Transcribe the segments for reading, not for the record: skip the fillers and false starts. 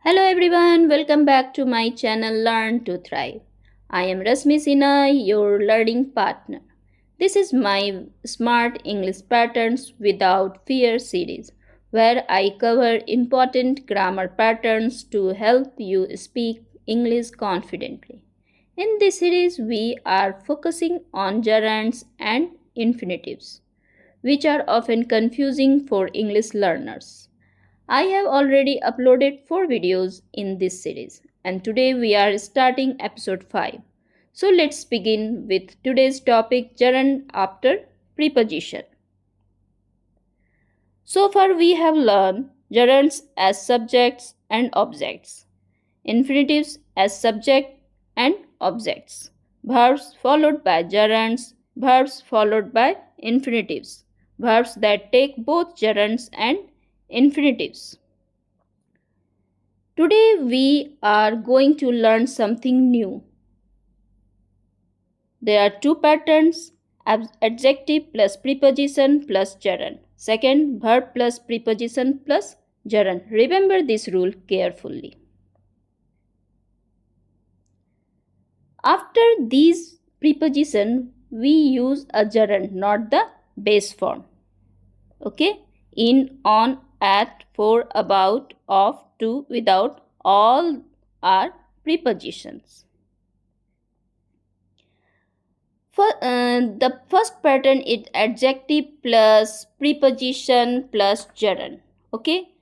Hello everyone, welcome back to my channel Learn to Thrive. I am Rasmi Sinha, your learning partner. This is my Smart English Patterns Without Fear series, where I cover important grammar patterns to help you speak English confidently. In this series, we are focusing on gerunds and infinitives, which are often confusing for English learners. I have already uploaded 4 videos in this series, and today we are starting episode 5. So let's begin with today's topic, gerund after preposition. So far we have learned gerunds as subjects and objects, infinitives as subject and objects, verbs followed by gerunds, verbs followed by infinitives, verbs that take both gerunds and infinitives. Today we are going to learn something new. There are two patterns, adjective plus preposition plus gerund. Second, verb plus preposition plus gerund. Remember this rule carefully. After these preposition, we use a gerund, not the base form. Okay? In, on, at, for, about, of, to, without, all are prepositions. The first pattern is adjective plus preposition plus gerund. Okay?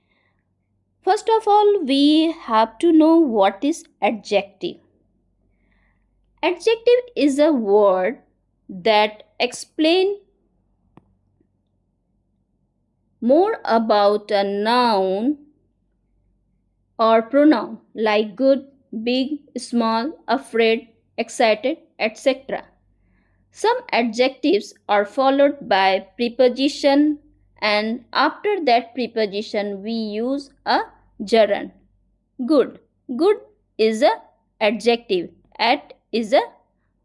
First of all, we have to know what is adjective. Adjective is a word that explains more about a noun or pronoun like good, big, small, afraid, excited, etc. Some adjectives are followed by preposition, and after that preposition we use a gerund. Good. Good is a adjective. At is a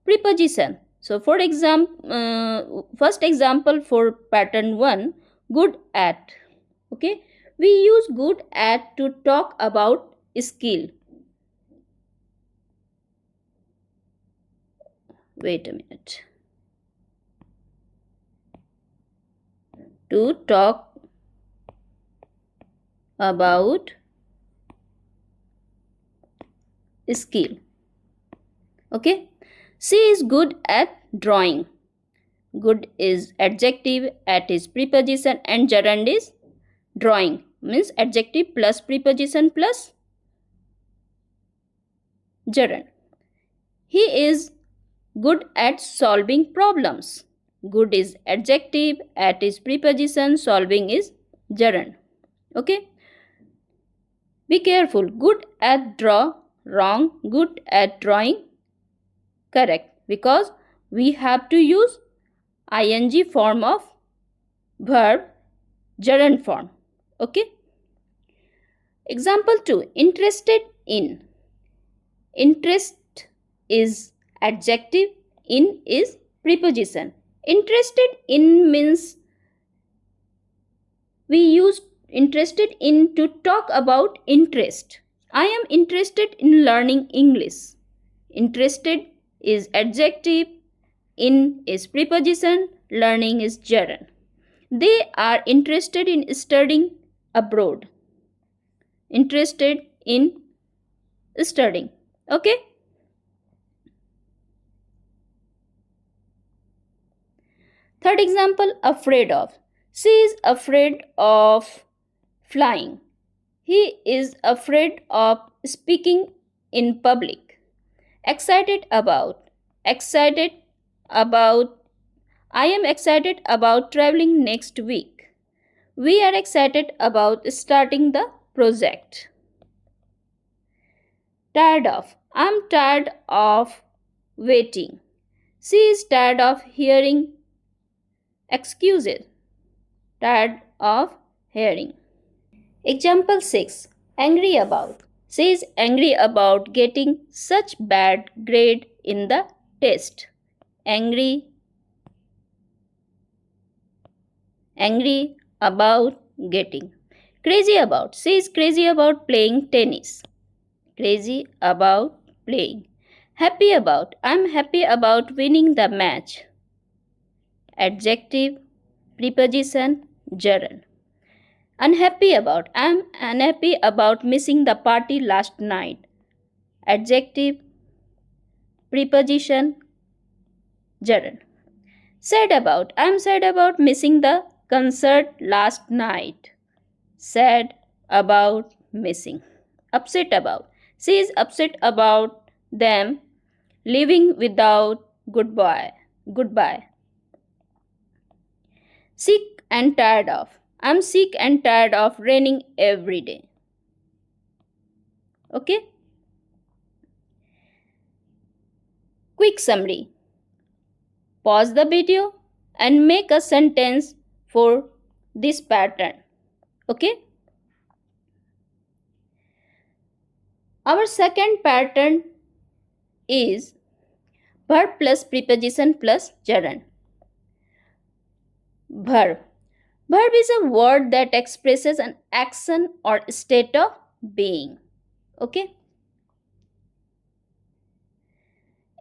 preposition. So for example, first example for pattern 1, good at. Okay, we use good at to talk about skill. Wait a minute. To talk about skill. Okay, she is good at drawing. Good is adjective, at is preposition, and gerund is drawing, means adjective plus preposition plus gerund. He is good at solving problems. Good is adjective, at is preposition, solving is gerund. Okay, be careful. Good at draw, wrong. Good at drawing, correct, because we have to use ing form of verb, gerund form. Okay, example 2, interested in. Interest is adjective, in is preposition. Interested in means we use interested in to talk about interest. I am interested in learning English. Interested is adjective, in is preposition, learning is gerund. They are interested in studying abroad. Interested in studying. Okay? Third example, afraid of. She is afraid of flying. He is afraid of speaking in public. Excited about. Excited about. I am excited about traveling next week. We are excited about starting the project. Tired of. I am tired of waiting. She is tired of hearing excuses. Tired of hearing. Example 6. Angry about. She is angry about getting such bad grade in the test. Angry about getting. Crazy about. She is crazy about playing tennis. crazy about playing. Happy about, I'm happy about winning the match. Adjective, preposition, gerund. Unhappy about, I'm unhappy about missing the party last night. Adjective, preposition, gerund. Sad about, I'm sad about missing the concert last night. Sad about missing. Upset about, she is upset about them leaving without goodbye. Sick and tired of, I'm sick and tired of raining every day. Okay? Quick summary. Pause the video and make a sentence for this pattern. Okay? Our second pattern is verb plus preposition plus gerund. Verb. Verb is a word that expresses an action or state of being. Okay?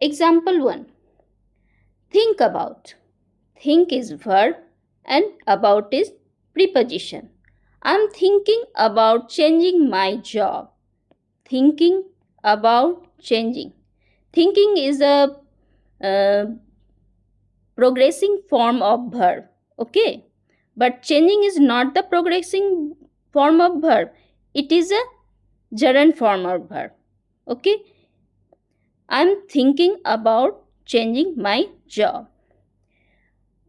Example 1. Think about. Think is verb and about is preposition. I'm thinking about changing my job. Thinking about changing. Thinking is a progressing form of verb. Okay? But changing is not the progressing form of verb. It is a gerund form of verb. Okay? I'm thinking about changing my job.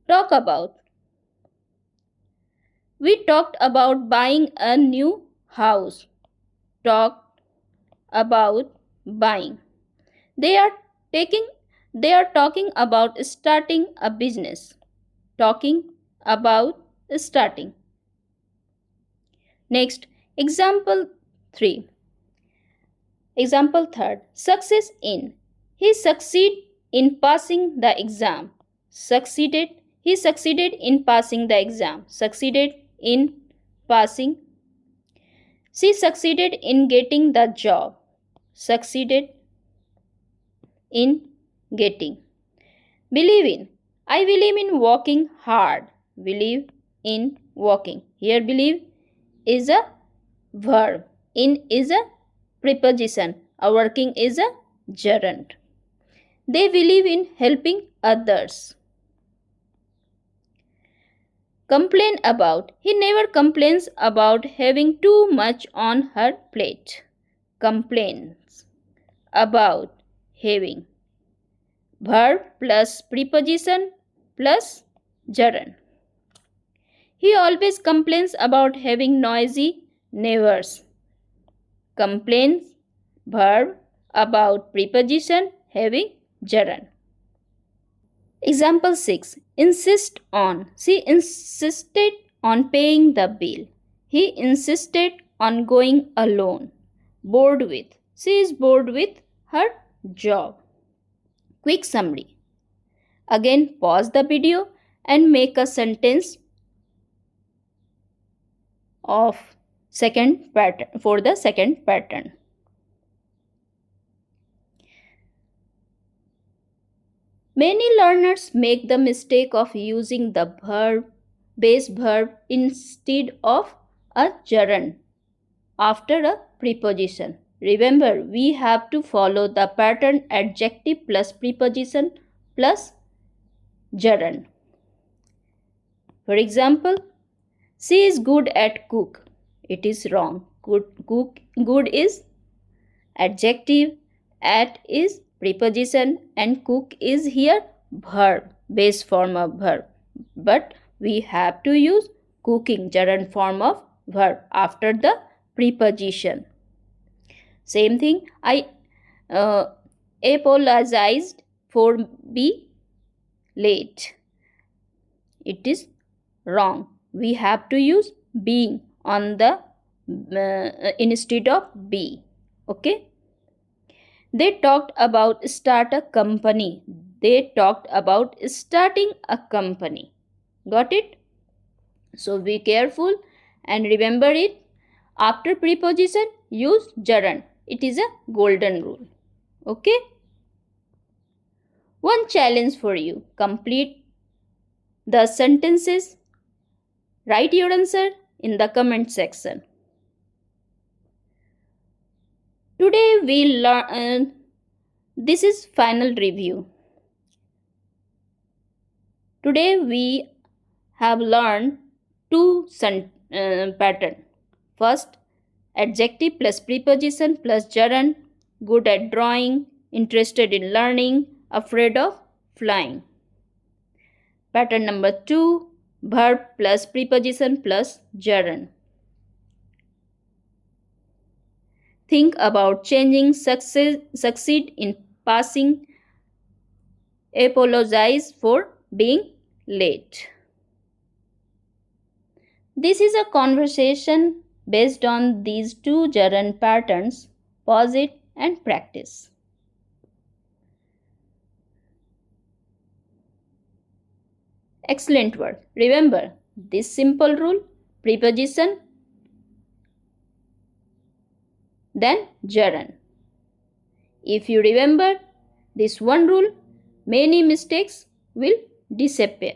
Talk about. We talked about buying a new house. Talked about buying. They are talking about starting a business. Talking about starting. Next, example 3. Example 3. Success in. He succeeded in passing the exam. Succeeded. He succeeded in passing the exam. Succeeded in passing. She succeeded in getting the job. Succeeded in getting. Believe in. I believe in working hard. Believe in working. Here believe is a verb. In is a preposition. A working is a gerund. They believe in helping others. Complain about. He never complains about having too much on her plate. Complains about having. Verb plus preposition plus gerund. He always complains about having noisy neighbors. Complains, verb, about preposition, having gerund. Example 6. Insist on. She insisted on paying the bill. He insisted on going alone. Bored with. She is bored with her job. Quick summary. Again, pause the video and make a sentence of second pattern for the second pattern. Many learners make the mistake of using the base verb instead of a gerund after a preposition. Remember, we have to follow the pattern adjective plus preposition plus gerund. For example, she is good at cook. It is wrong. Good is adjective, at is preposition, and cook is here verb, base form of verb. But we have to use cooking, gerund form of verb after the preposition. Same thing, I apologized for being late. It is wrong. We have to use being on the instead of be. Okay. They talked about start a company. They talked about starting a company. Got it? So be careful and remember it. After preposition, use gerund. It is a golden rule. Okay? One challenge for you. Complete the sentences. Write your answer in the comment section. Today we learn. This is final review. Today we have learned two pattern. First, adjective plus preposition plus gerund. Good at drawing, interested in learning, afraid of flying. Pattern number 2, verb plus preposition plus gerund. Think about changing, succeed in passing, apologize for being late. This is a conversation based on these two gerund patterns. Pause it and practice. Excellent work. Remember this simple rule: preposition, then gerund. If you remember this one rule, many mistakes will disappear.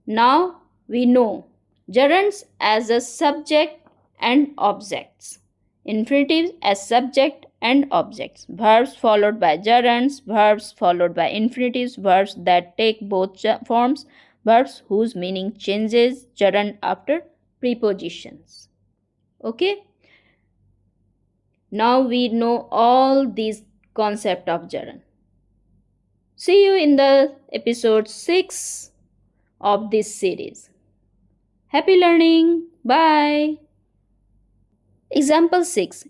Now we know gerunds as a subject and objects, infinitives as subject and objects, verbs followed by gerunds, verbs followed by infinitives, verbs that take both forms, verbs whose meaning changes gerund after prepositions. Okay? Now we know all these concepts of gerund. See you in the episode 6 of this series. Happy learning. Bye. Example 6.